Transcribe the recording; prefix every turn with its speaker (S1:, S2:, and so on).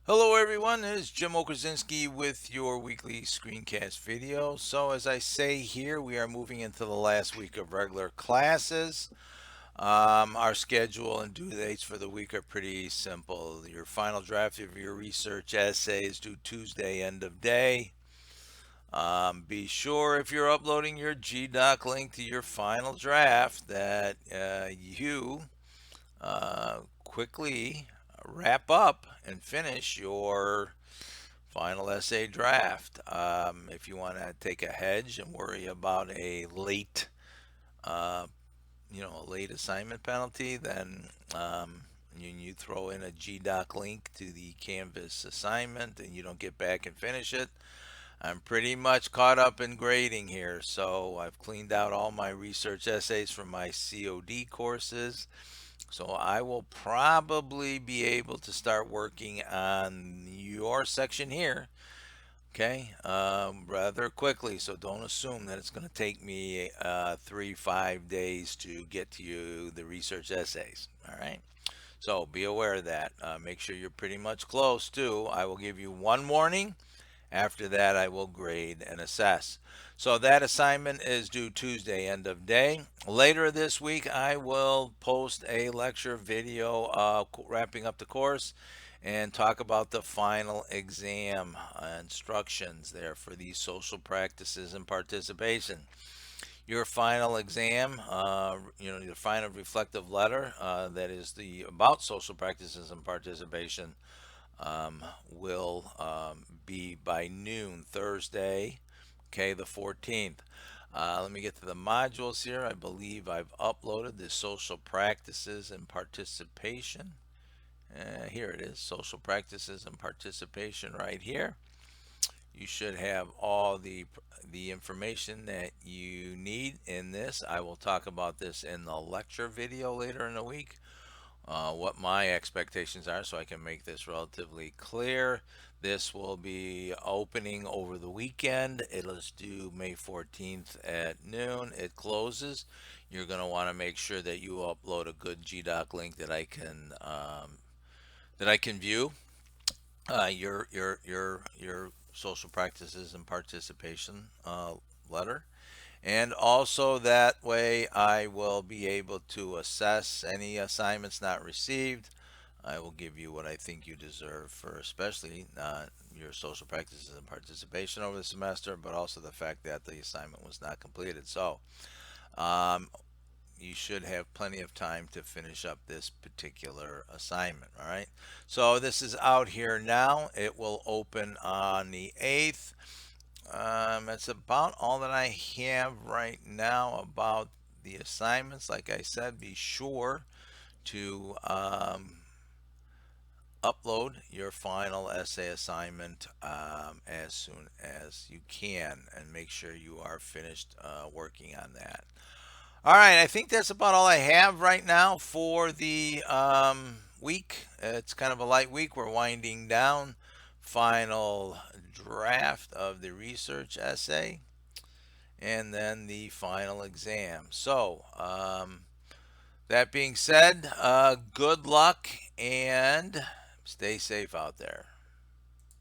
S1: Hello everyone, this is Jim Okerzinski with your weekly screencast video. So as I say here, we are moving into the last week of regular classes. Our schedule and due dates for the week are pretty simple. Your final draft of your research essay is due Tuesday, end of day. Be sure if you're uploading your GDoc link to your final draft that you quickly wrap up and finish your final essay draft. If you want to take a hedge and worry about a late, uh, a late assignment penalty, then you throw in a GDoc link to the Canvas assignment and you don't get back and finish it. I'm pretty much caught up in grading here, so I've cleaned out all my research essays from my COD courses. So I will probably be able to start working on your section here, okay, rather quickly. So don't assume that it's going to take me 3, 5 days to get to you the research essays. All right. So be aware of that. Make sure you're pretty much close too. I will give you one warning. After that, I will grade and assess. So that assignment is due Tuesday, end of day. Later this week, I will post a lecture video wrapping up the course and talk about the final exam instructions there for these social practices and participation. Your final exam, your final reflective letter that is the about social practices and participation will be by noon Thursday, okay, the 14th. Let me get to the modules here. I believe I've uploaded the social practices and participation. Here it is, social practices and participation right here. You should have all the information that you need in this. I will talk about this in the lecture video later in the week. What my expectations are so I can make this relatively clear. This will be opening over the weekend. It'll due May 14th at noon. It closes. You're going to want to make sure that you upload a good GDoc link that I can view your social practices and participation letter. And also that way I will be able to assess any assignments not received. I will give you what I think you deserve for especially your social practices and participation over the semester, but also the fact that the assignment was not completed. So um, you should have plenty of time to finish up this particular assignment. All right. So this is out here now. It will open on the 8th. That's about all that I have right now about the assignments. Like I said, be sure to upload your final essay assignment as soon as you can and make sure you are finished working on that. All right, I think that's about all I have right now for the week. It's kind of a light week. We're winding down. Final draft of the research essay and then the final exam. So, that being said, good luck and stay safe out there.